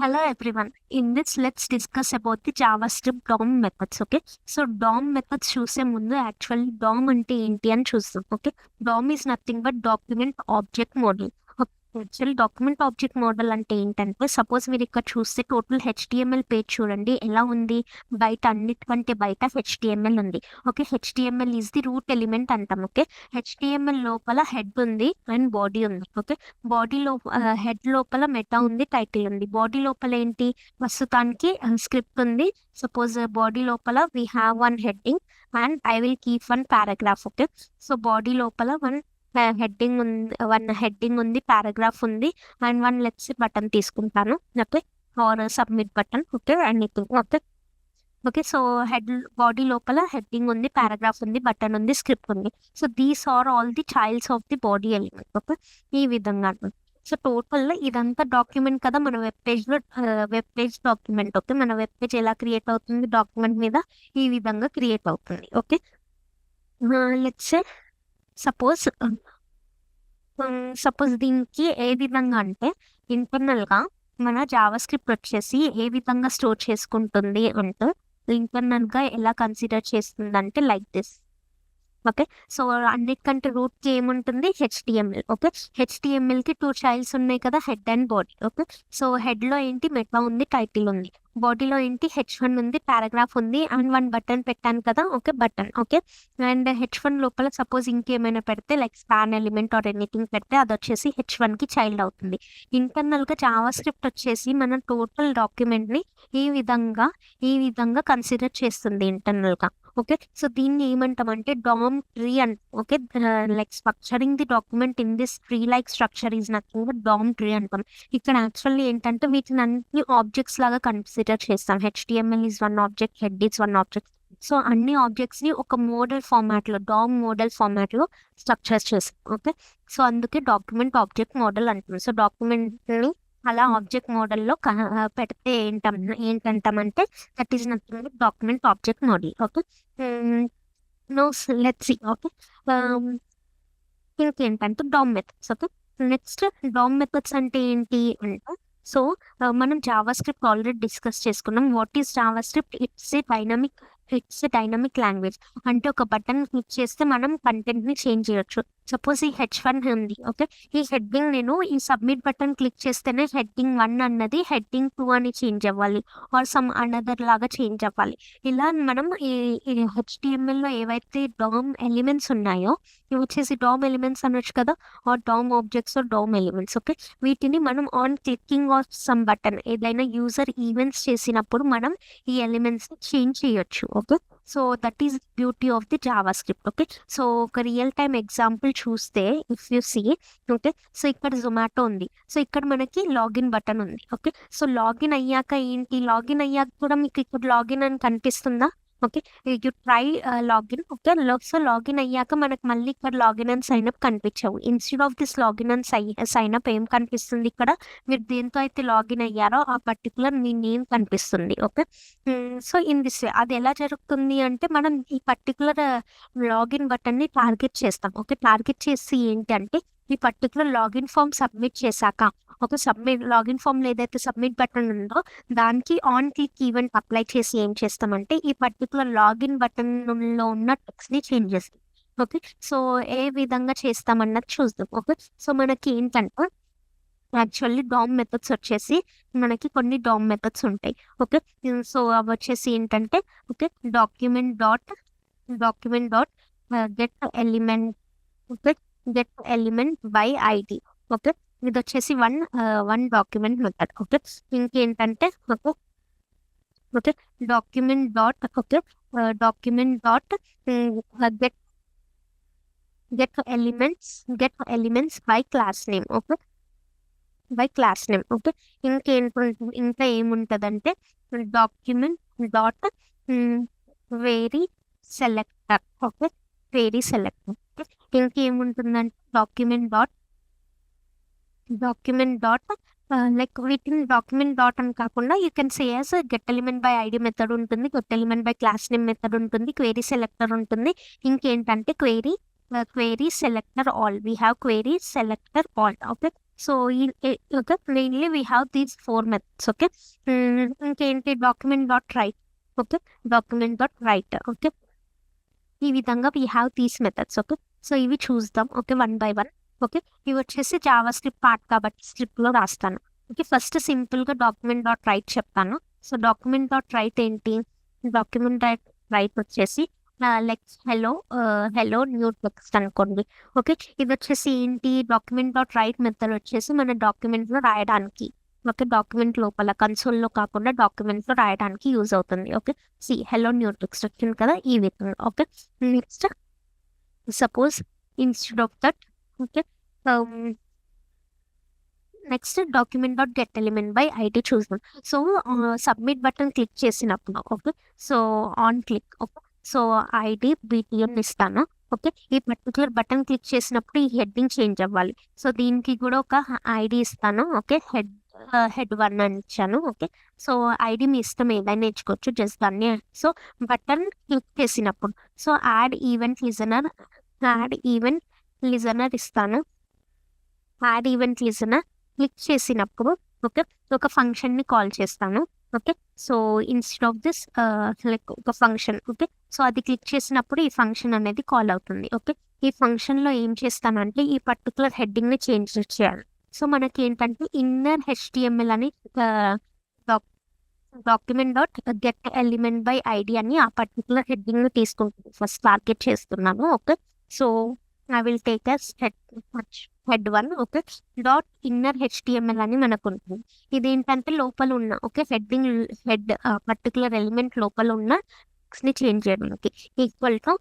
Hello everyone. In this, let's discuss about the JavaScript DOM methods. Okay. So DOM methods చూసే ముందు actually DOM అంటే ఏంటి అని చూస్తాం. Okay. DOM is nothing but document object model. Actually document object model అంటే ఏంటంటే suppose మీరు ఇక్కడ చూస్తే టోటల్ హెచ్డిఎంఎల్ పేజ్ చూడండి ఎలా ఉంది. బయట అన్నిటికంటే బయట హెచ్డిఎంఎల్ ఉంది. Okay, HTML is the root element అంటాం. ఓకే, హెచ్డిఎంఎల్ లోపల హెడ్ ఉంది అండ్ బాడీ ఉంది. ఓకే, బాడీ హెడ్ లోపల మెటా ఉంది, టైటిల్ ఉంది. బాడీ లోపల ఏంటి, ప్రస్తుతానికి స్క్రిప్ట్ ఉంది. సపోజ్ బాడీ లోపల we have one heading and I will keep one paragraph. Okay, so body లోపల హెడ్డింగ్ ఉంది, పారాగ్రాఫ్ ఉంది అండ్ వన్ లెట్స్ బటన్ తీసుకుంటాను. Okay, or submit button. Okay, anything. Okay okay so body లోపల heading ఉంది, paragraph ఉంది, button ఉంది, script ఉంది. So these are all the childs of the body element. Okay, ఈ విధంగా. సో టోటల్ ఇదంతా డాక్యుమెంట్ కదా, మన వెబ్ పేజ్ డాక్యుమెంట్. ఓకే, మన వెబ్ పేజ్ ఎలా క్రియేట్ అవుతుంది డాక్యుమెంట్ మీద, ఈ విధంగా క్రియేట్ అవుతుంది. ఓకే, లెట్స్ సపోజ్ దీనికి ఏ విధంగా అంటే ఇంటర్నల్గా మన జావా స్క్రిప్ట్ వచ్చేసి ఏ విధంగా స్టోర్ చేసుకుంటుంది అంటే ఇంటర్నల్గా ఎలా కన్సిడర్ చేస్తుంది అంటే లైక్ దిస్. ఓకే, సో అన్నిటికంటే రూట్కి ఏముంటుంది, హెచ్డిఎంఎల్. ఓకే, హెచ్డిఎంఎల్కి 2 చైల్డ్స్ ఉన్నాయి కదా, head and body. Okay, so హెడ్లో ఏంటి, మెటా ఉంది, టైటిల్ ఉంది. బాడీలో ఏంటి, H1 ఉంది, పారాగ్రాఫ్ ఉంది అండ్ 1 బటన్ పెట్టాను కదా. Okay, button. Okay, and H1 లోపల సపోజ్ ఇంకేమైనా పెడితే like span element or anything పెడితే అది వచ్చేసి H1కి చైల్డ్ అవుతుంది. ఇంటర్నల్గా జావా స్క్రిప్ట్ వచ్చేసి మన టోటల్ డాక్యుమెంట్ని ఈ విధంగా కన్సిడర్ చేస్తుంది ఇంటర్నల్గా. ఓకే, సో దీన్ని ఏమంటామంటే DOM tree and okay, like structuring the document in this tree like structure is nothing but DOM tree అంటాం. ఇక్కడ యాక్చువల్లీ ఏంటంటే వీటిని అన్ని ఆబ్జెక్ట్స్ లాగా కన్సిడర్ చేస్తాం. HTML is one object, head is one object. So అన్ని ఆబ్జెక్ట్స్ ని ఒక మోడల్ ఫార్మాట్ లో, డామ్ మోడల్ ఫార్మాట్ లో స్ట్రక్చర్ చేస్తాం. ఓకే, సో అందుకే డాక్యుమెంట్ ఆబ్జెక్ట్ మోడల్ అంటాం. సో డాక్యుమెంట్ ని అలా ఆబ్జెక్ట్ మోడల్లో పెడితే ఏంటంటామంటే that is nothing document object model. Okay, no let's see. Okay, ఇంకేంటంటే DOM methods. Okay, next DOM methods అంటే ఏంటి అంటే సో మనం జావా స్క్రిప్ట్ ఆల్రెడీ డిస్కస్ చేసుకున్నాం. What is Java script? It's a dynamic language. అంటే ఒక బటన్ క్లిక్ చేస్తే మనం కంటెంట్ ని చేంజ్ చేయొచ్చు. సపోజ్ ఈ H1 ఉంది. ఓకే, ఈ హెడ్డింగ్ నేను ఈ సబ్మిట్ బటన్ క్లిక్ చేస్తేనే హెడ్డింగ్ 1 అన్నది హెడ్డింగ్ 2 అని చేంజ్ అవ్వాలి ఆర్ సమ్ అనదర్ లాగా చేంజ్ అవ్వాలి. ఇలా మనం ఈ HTML లో ఏవైతే డామ్ ఎలిమెంట్స్ ఉన్నాయో ఇవి వచ్చేసి డామ్ ఎలిమెంట్స్ అనొచ్చు కదా, or DOM objects or DOM elements. Okay, వీటిని మనం on clicking of some button ఏదైనా యూజర్ ఈవెంట్స్ చేసినప్పుడు మనం ఈ ఎలిమెంట్స్ చేంజ్ చేయొచ్చు. Okay, so that is beauty of the JavaScript. Okay, so ఒక రియల్ టైమ్ ఎగ్జాంపుల్ చూస్తే if you see. Okay, so ఇక్కడ జొమాటో ఉంది. సో ఇక్కడ మనకి లాగిన్ బటన్ ఉంది. ఓకే, సో లాగిన్ అయ్యాక ఏంటి, లాగిన్ అయ్యాక కూడా మీకు ఇక్కడ లాగిన్ అని కనిపిస్తుందా? Okay, you try login. Okay, so login అయ్యాక మనకు మళ్ళీ ఇక్కడ లాగిన్ అండ్ సైన్ అప్ కనిపించవు. Instead of this login and sign up ఏం కనిపిస్తుంది, ఇక్కడ మీరు దేంతో అయితే లాగిన్ అయ్యారో ఆ పర్టికులర్ మీ నేమ్ కనిపిస్తుంది. Okay, so in this way అది ఎలా జరుగుతుంది అంటే మనం ఈ పర్టికులర్ లాగిన్ బటన్ ని టార్గెట్ చేస్తాం. ఓకే, టార్గెట్ చేసి ఏంటంటే ఈ పర్టికులర్ లాగిన్ ఫామ్ సబ్మిట్ చేశాక ఒక లాగిన్ ఫామ్ ఏదైతే సబ్మిట్ బటన్ ఉందో దానికి ఆన్ క్లిక్ ఈవెంట్ అప్లై చేసి ఏం చేస్తామంటే ఈ పర్టికులర్ లాగిన్ బటన్ లో ఉన్న టెక్స్ట్ ని చేంజ్ చేస్తాం. ఓకే, సో ఏ విధంగా చేస్తామన్నది చూద్దాం. ఓకే, సో మనకి ఏంటంటే యాక్చువల్లీ డామ్ మెథడ్స్ వచ్చేసి మనకి కొన్ని డామ్ మెథడ్స్ ఉంటాయి. ఓకే, సో అవి వచ్చేసి ఏంటంటే okay document dot get element. Okay, get element by ID. Okay, ఇది వచ్చేసి వన్ డాక్యుమెంట్ మెథడ్. ఓకే, ఇంకేంటంటే okay document dot get elements by class name. Okay, by class name. Okay, ఇంకా ఏముంటదంటే document dot query selector. Okay, query selector. ఇంకేముంటుందంటే document dot like వీటిని document dot అని కాకుండా you can say as get element by ID method ఉంటుంది, get element by class name method ఉంటుంది, query selector ఉంటుంది. ఇంకేంటంటే query query selector all. We have query selector all. Okay. So okay, mainly we have these 4 methods. Okay. ఇంకేంటి document dot write. Okay. document dot write. Okay. ఈ విధంగా we have these methods. Okay. So ఇవి చూద్దాం. Okay, 1 by 1. Okay. ఇవి వచ్చేసి Java script part కాబట్టి స్క్రిప్ట్లో రాస్తాను. ఓకే, ఫస్ట్ సింపుల్గా డాక్యుమెంట్ డాట్ రైట్ చెప్తాను. సో డాక్యుమెంట్ డాట్ రైట్ ఏంటి? డాక్యుమెంట్ డాట్ రైట్ వచ్చేసి లైక్ హలో న్యూ టెక్స్ట్ అనుకోండి. ఓకే, ఇది వచ్చేసి ఏంటి? డాక్యుమెంట్ డాట్ రైట్ మెథడ్ వచ్చేసి మన డాక్యుమెంట్లో రాయడానికి. ఓకే, డాక్యుమెంట్ లోపల కన్సోల్లో కాకుండా డాక్యుమెంట్లో రాయడానికి యూజ్ అవుతుంది. ఓకే, హెలో న్యూ టెక్స్ట్ వచ్చింది కదా ఈ విధంగా. Okay, next suppose instead of that. Okay, next document dot get element by ID చూద్దాం. సో సబ్మిట్ బటన్ క్లిక్ చేసినప్పుడు, okay, so on click. Okay, so ID BTM ఇస్తాను. Okay, ఈ particular button click చేసినప్పుడు ఈ హెడ్డింగ్ చేంజ్ అవ్వాలి. So దీనికి కూడా ఒక ఐడి ఇస్తాను. ఓకే, హెడ్ 1 అని ఇచ్చాను. ఓకే, సో ఐడి మీ ఇష్టం ఏదైనా ఇచ్చుకోవచ్చు, జస్ట్ దాన్ని. సో బటన్ క్లిక్ చేసినప్పుడు సో యాడ్ ఈవెంట్ లిజనర్ ఇస్తాను. యాడ్ ఈవెంట్ లిజనర్ క్లిక్ చేసినప్పుడు ఓకే, ఒక ఫంక్షన్ని కాల్ చేస్తాను. Okay, so instead of this like ఒక ఫంక్షన్. ఓకే, సో అది క్లిక్ చేసినప్పుడు ఈ ఫంక్షన్ అనేది కాల్ అవుతుంది. ఓకే, ఈ ఫంక్షన్లో ఏం చేస్తానంటే ఈ పర్టికులర్ హెడ్డింగ్ని చేంజ్ చేయాలి. సో మనకి ఏంటంటే ఇన్నర్ హెచ్టిఎంఎల్ అని document dot get element by ID అని ఆ పర్టికులర్ హెడ్డింగ్ని తీసుకుంటుంది. ఫస్ట్ టార్గెట్ చేస్తున్నాను. Okay, so I will take as head 1. Okay, dot inner HTML అని మనకు ఉంటుంది. ఇదేంటంటే లోపల ఉన్న ఓకే హెడ్ పర్టికులర్ ఎలిమెంట్ లోపల ఉన్న ని చేంజ్ చేయడానికి equal to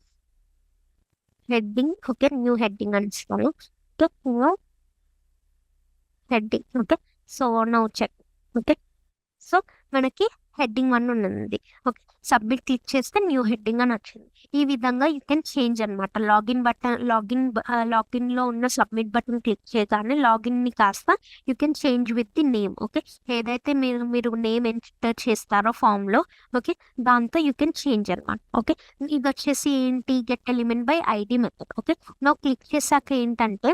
heading. Okay, new heading అని ఇస్తాను. Heading. Okay, so now check. Okay, so మనకి హెడ్డింగ్ 1 ఉన్నది. ఓకే, సబ్మిట్ క్లిక్ చేస్తే న్యూ హెడ్డింగ్ అని వచ్చింది. ఈ విధంగా యూ కెన్ చేంజ్ అనమాట. లాగిన్లో ఉన్న సబ్మిట్ బటన్ క్లిక్ చేయగానే లాగిన్ని కాస్త you can change with the name. Okay, ఏదైతే మీరు నేమ్ ఎంటర్ చేస్తారో ఫామ్లో ఓకే, దాంతో యూ కెన్ చేంజ్ అనమాట. ఓకే, ఇది వచ్చేసి ఏంటి? Get element by ID method. Okay, నా క్లిక్ చేశాక ఏంటంటే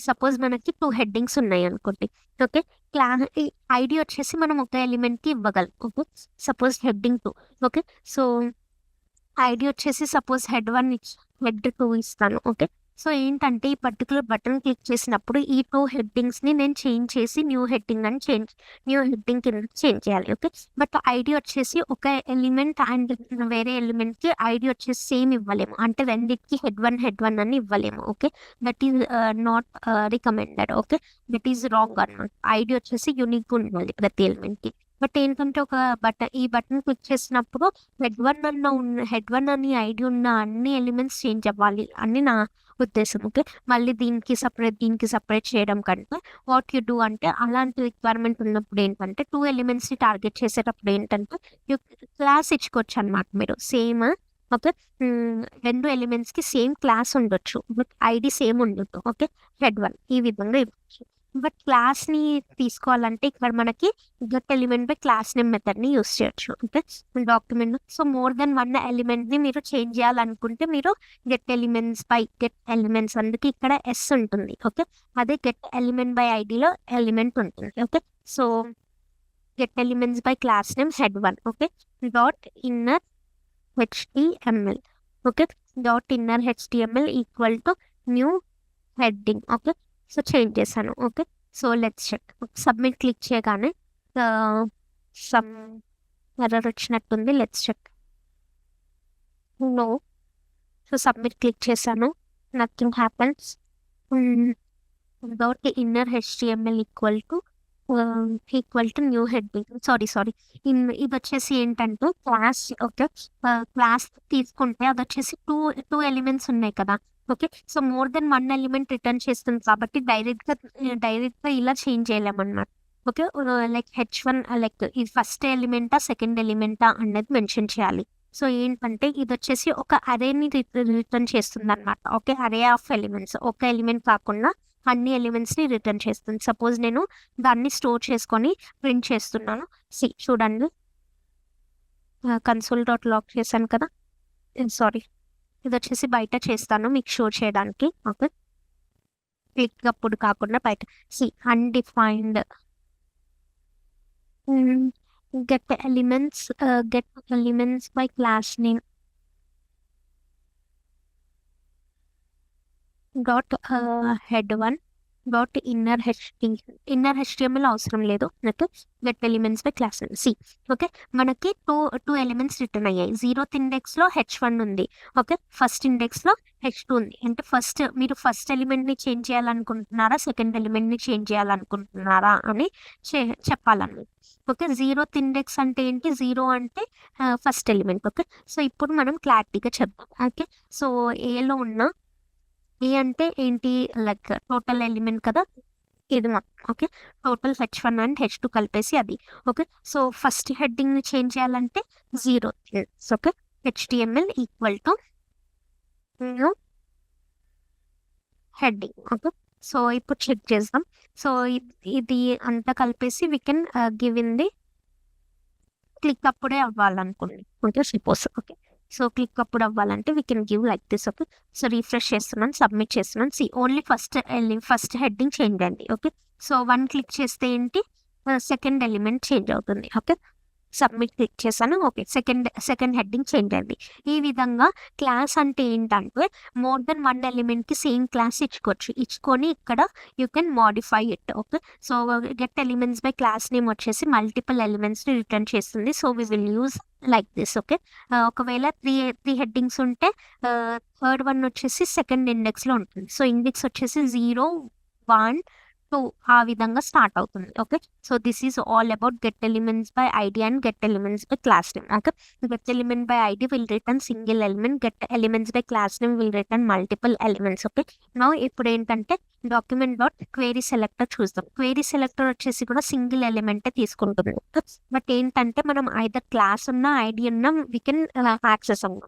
సపోజ్ మనకి 2 హెడ్డింగ్స్ ఉన్నాయి అనుకోండి. ఓకే, ఐడి వచ్చేసి మనం ఒక ఎలిమెంట్కి ఇవ్వగలం. Okay, suppose heading 2. Okay, so ID వచ్చేసి సపోజ్ హెడ్ 2 ఇస్తాను. ఓకే, సో ఏంటంటే ఈ పర్టికులర్ బటన్ క్లిక్ చేసినప్పుడు ఈ 2 హెడ్డింగ్స్ని నేను చేంజ్ చేసి న్యూ హెడ్డింగ్ కింద చేంజ్ చేయాలి. ఓకే, బట్ ఐడి వచ్చేసి ఒక ఎలిమెంట్ అండ్ వేరే ఎలిమెంట్కి ఐడి వచ్చేసి సేమ్ ఇవ్వలేము. అంటే రెండింటికి హెడ్ 1 అని ఇవ్వలేము. Okay, that is not recommended. Okay, that is wrong అన్నమాట. ఐడి వచ్చేసి యూనిక్ ఉండాలి ప్రతి ఎలిమెంట్కి. బట్ ఏంటంటే ఈ బటన్ క్లిక్ చేసినప్పుడు హెడ్ 1 అని ఐడి ఉన్న అన్ని ఎలిమెంట్స్ చేంజ్ అవ్వాలి అని నా ఉద్దేశం. ఓకే, మళ్ళీ దీనికి సపరేట్ చేయడం కంటే వాట్ యు డూ అంటే అలాంటి రిక్వైర్మెంట్ ఉన్నప్పుడు ఏంటంటే 2 ఎలిమెంట్స్ని టార్గెట్ చేసేటప్పుడు ఏంటంటే క్లాస్ ఇచ్చుకోవచ్చు అనమాట మీరు. సేమ్ ఓకే, 2 ఎలిమెంట్స్కి సేమ్ క్లాస్ ఉండొచ్చు, బట్ ఐడి సేమ్ ఉండొచ్చు. ఓకే, హెడ్ 1 ఈ విధంగా ఇవ్వచ్చు. బట్ క్లాస్ని తీసుకోవాలంటే ఇక్కడ మనకి get element by class name మెథడ్ని యూస్ చేయొచ్చు. Okay, document. So more than 1 ఎలిమెంట్ని మీరు చేంజ్ చేయాలనుకుంటే మీరు గెట్ ఎలిమెంట్స్ అందుకే ఇక్కడ ఎస్ ఉంటుంది. ఓకే, అదే గెట్ ఎలిమెంట్ బై ఐడిలో ఎలిమెంట్ ఉంటుంది. Okay, so get elements by class name head 1. Okay, dot inner HTML. Okay, dot inner HTML equal to new heading. Okay, so change చేశాను. Okay, so let's check. Submit click చేయగానే some error వచ్చినట్టుంది. Let's check. No. So submit click చేశాను, nothing happens. Dot inner HTML equal to new heading. Sorry ఇది వచ్చేసి ఏంటంటే class. Okay, class తీసుకుంటే అది వచ్చేసి టూ ఎలిమెంట్స్ ఉన్నాయి కదా. Okay, so more than 1 element return చేస్తుంది కాబట్టి డైరెక్ట్గా ఇలా చేంజ్ చేయలేమన్నమాట. ఓకే, లైక్ H1 లైక్ ఇది ఫస్ట్ ఎలిమెంటా సెకండ్ ఎలిమెంటా అనేది మెన్షన్ చేయాలి. సో ఏంటంటే ఇది వచ్చేసి ఒక అరేని రిటర్న్ చేస్తుంది అనమాట. ఓకే, అరే ఆఫ్ ఎలిమెంట్స్, ఒక ఎలిమెంట్ కాకుండా అన్ని ఎలిమెంట్స్ని రిటర్న్ చేస్తుంది. సపోజ్ నేను దాన్ని స్టోర్ చేసుకొని ప్రింట్ చేస్తున్నాను. చూడండి, కన్సోల్ డాట్ లాక్ చేశాను కదా. సారీ, ఇది వచ్చేసి బయట చేస్తాను మీకు షో చేయడానికి. ఓకే, క్లిక్ అప్పుడు కాకుండా బయట. See undefined get elements by class name dot head1 dot inner HTML అవసరం లేదు. Okay, get elements by class name. See okay, మనకి టూ ఎలిమెంట్స్ రిటర్న్ అయ్యాయి. 0th ఇండెక్స్ లో H1 ఉంది. ఓకే, ఫస్ట్ ఇండెక్స్ లో H2 ఉంది. అంటే మీరు ఫస్ట్ ఎలిమెంట్ ని చేంజ్ చేయాలనుకుంటున్నారా, సెకండ్ ఎలిమెంట్ ని చేంజ్ చేయాలనుకుంటున్నారా అని చెప్పాలన్నమాట. ఓకే, 0th ఇండెక్స్ అంటే ఏంటి, 0 అంటే ఫస్ట్ ఎలిమెంట్. ఓకే, సో ఇప్పుడు మనం క్లారిటీగా చెప్తాం. ఓకే, సో ఏలో ఉన్న ఏ అంటే ఏంటి, లైక్ టోటల్ ఎలిమెంట్ కదా ఇది మొత్తం. Okay, total H1 and H2 కలిపేసి అది. ఓకే, సో ఫస్ట్ హెడ్డింగ్ ని చేంజ్ చేయాలంటే 0. Okay, HTML equal to heading. Okay, so ఇప్పుడు చెక్ చేద్దాం. సో ఇది అంతా కలిపేసి we can give in the click అప్పుడే అవ్వాలనుకోండి. Okay, suppose. Okay, so click అప్పుడు అవ్వాలంటే we can give like this. Okay, so refresh చేస్తున్నాను, సబ్మిట్ చేస్తున్నాను. See only first heading change అండి. ఓకే, సో 1 క్లిక్ చేస్తే ఏంటి, సెకండ్ ఎలిమెంట్ చేంజ్ అవుతుంది. ఓకే, సబ్మిట్ క్లిక్ చేశాను. ఓకే, సెకండ్ హెడ్డింగ్ చేంజ్ అయింది. ఈ విధంగా క్లాస్ అంటే ఏంటంటే మోర్ దెన్ 1 ఎలిమెంట్ కి సేమ్ క్లాస్ ఇచ్చుకొని ఇక్కడ you can modify it. Okay, so get elements by class name వచ్చేసి మల్టిపుల్ ఎలిమెంట్స్ ని రిటర్న్ చేస్తుంది. So we will use like this. Okay, ఒకవేళ త్రీ హెడ్డింగ్స్ ఉంటే థర్డ్ వన్ వచ్చేసి సెకండ్ ఇండెక్స్ లో ఉంటుంది. సో ఇండెక్స్ వచ్చేసి 0, 1, 2 ఆ విధంగా స్టార్ట్ అవుతుంది. Okay, so this is all about get elements by ID and get elements by class name. Okay, get element by ID will return single element, get elements by class name will return multiple elements. Okay, now ఇప్పుడు ఏంటంటే document dot query selector చూద్దాం. Query selector వచ్చేసి కూడా single ఎలిమెంటే తీసుకుంటుంది. But ఏంటంటే మనం either class ఉన్నా ID ఉన్నా వీ కెన్ యాక్సెస్ అవ్వం.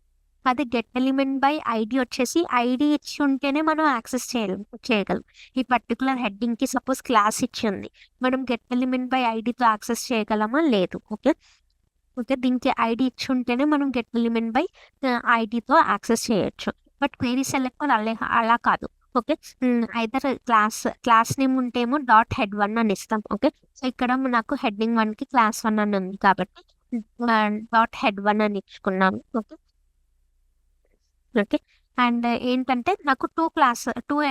అది గెట్ ఎలిమెంట్ బై ఐడి వచ్చేసి ఐడి ఇచ్చి ఉంటేనే మనం యాక్సెస్ చేయగలం. ఈ పర్టికులర్ హెడ్డింగ్ కి సపోజ్ క్లాస్ ఇచ్చి ఉంది, మనం గెట్ ఎలిమెంట్ బై ఐడితో యాక్సెస్ చేయగలమా, లేదు. ఓకే, ఓకే, దీనికి ఐడి ఇచ్చి ఉంటేనే మనం గెట్ ఎలిమెంట్ బై ఐడితో యాక్సెస్ చేయొచ్చు. బట్ క్వేరీ సెలెక్టర్ అలా కాదు. ఓకే, ఐదర్ క్లాస్ నేమ్ ఉంటేమో డాట్ head1 అని ఇస్తాం. ఓకే, సో ఇక్కడ నాకు హెడ్డింగ్ 1 కి క్లాస్ 1 అని ఉంది కాబట్టి డాట్ head1 అని ఇచ్చుకున్నాము. ఓకే, ఓకే, అండ్ ఏంటంటే నాకు టూ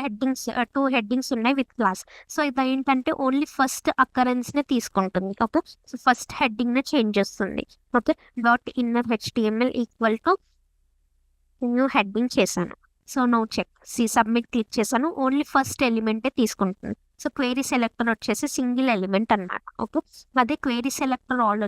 హెడ్డింగ్స్ ఉన్నాయి విత్ క్లాస్. సో ఇది ఏంటంటే ఓన్లీ ఫస్ట్ అకరెన్స్ నే తీసుకుంటుంది. ఓకే, సో ఫస్ట్ హెడ్డింగ్ నే చేంజ్ చేస్తుంది. Okay, dot inner HTML equal to new heading చేశాను. So no check, submit click చేశాను, ఓన్లీ ఫస్ట్ ఎలిమెంటే తీసుకుంటుంది. సో క్వేరీ సెలెక్టర్ వచ్చేసి సింగిల్ ఎలిమెంట్ అన్నమాట. ఓకే, అదే క్వేరీ సెలెక్టర్ ఆల్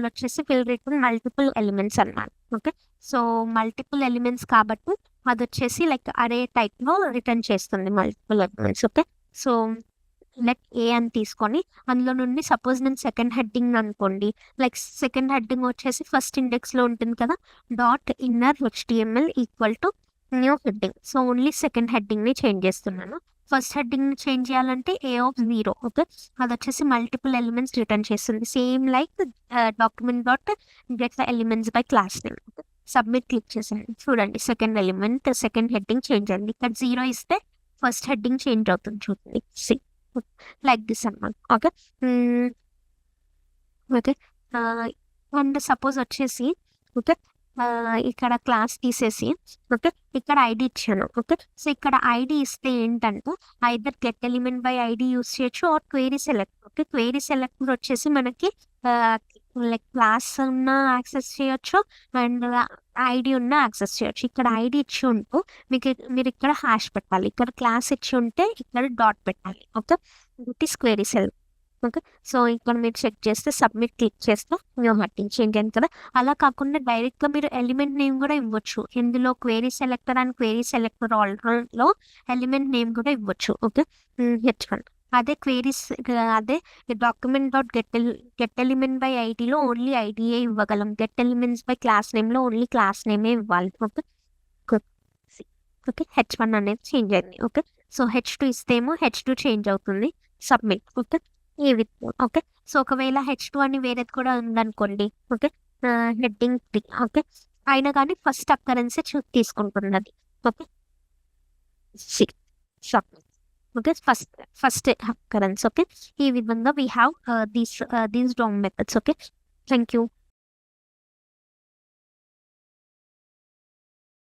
వచ్చేసి విల్ రిటర్న్ మల్టిపుల్ ఎలిమెంట్స్ అన్నమాట. ఓకే, సో మల్టిపుల్ ఎలిమెంట్స్ కాబట్టి అది వచ్చేసి లైక్ అరే టైప్ లో రిటర్న్ చేస్తుంది multiple elements. Okay, so like ఏ అని తీసుకొని అందులో నుండి సపోజ్ నేను సెకండ్ హెడ్డింగ్ అనుకోండి, లైక్ సెకండ్ హెడ్డింగ్ వచ్చేసి ఫస్ట్ ఇండెక్స్ లో ఉంటుంది కదా, dot inner HTML equal to new heading. So only second heading ని చేంజ్ చేస్తున్నాను. ఫస్ట్ హెడ్డింగ్ ని చేంజ్ చేయాలంటే A0. ఓకే, అది వచ్చేసి మల్టిపుల్ ఎలిమెంట్స్ రిటర్న్ చేస్తుంది, same like document dot get elements by class name. Submit click చేసాను, చూడండి second heading change అయింది. ఇక్కడ 0 ఇస్తే ఫస్ట్ హెడ్డింగ్ చేంజ్ అవుతుంది, చూడండి. లైక్ దిస్ అన్నమాట. ఓకే, ఓకే, అండ్ సపోజ్ వచ్చేసి ఓకే ఇక్కడ క్లాస్ తీసేసి ఓకే ఇక్కడ ఐడి ఇచ్చాను. ఓకే, సో ఇక్కడ ఐడి ఇస్తే ఏంటంటే either get element by ID use చేయొచ్చు or query select. Okay, query selector వచ్చేసి మనకి లైక్ క్లాస్ ఉన్న యాక్సెస్ చేయొచ్చు అండ్ ఐడి ఉన్న యాక్సెస్ చేయొచ్చు. ఇక్కడ ఐడి ఇచ్చి ఉంటూ మీరు ఇక్కడ హ్యాష్ పెట్టాలి, ఇక్కడ క్లాస్ ఇచ్చి ఉంటే ఇక్కడ డాట్ పెట్టాలి. Okay, it is query select. Okay, so ఇక్కడ మీరు చెక్ చేస్తే సబ్మిట్ క్లిక్ చేస్తే న్యూ హెడ్డింగ్ చేంజ్ అయింది కదా. అలా కాకుండా డైరెక్ట్ గా మీరు ఎలిమెంట్ నేమ్ కూడా ఇవ్వచ్చు. ఇందులో query selector and query selector లో ఎలిమెంట్ నేమ్ కూడా ఇవ్వచ్చు. ఓకే, H1 అదే document dot get element by ఐడిలో ఓన్లీ ఐడియే ఇవ్వగలం. Get elements by class name లో ఓన్లీ క్లాస్ నేమే ఇవ్వాలి. ఓకే, ఓకే, H1 అనేది చేంజ్ అయింది. ఓకే, సో H2 ఇస్తేమో H2 చేంజ్ అవుతుంది. సబ్మిట్. ఓకే, ఈ విత్. ఓకే, సో ఒకవేళ H2 అని వేరేది కూడా ఉందనుకోండి. Okay, heading 3. ఓకే, అయినా కానీ ఫస్ట్ అక్కరెన్సే తీసుకుంటున్నది. Okay, okay, first occurrence. Okay, ఈ విధంగా we have these dome methods. Okay, thank you.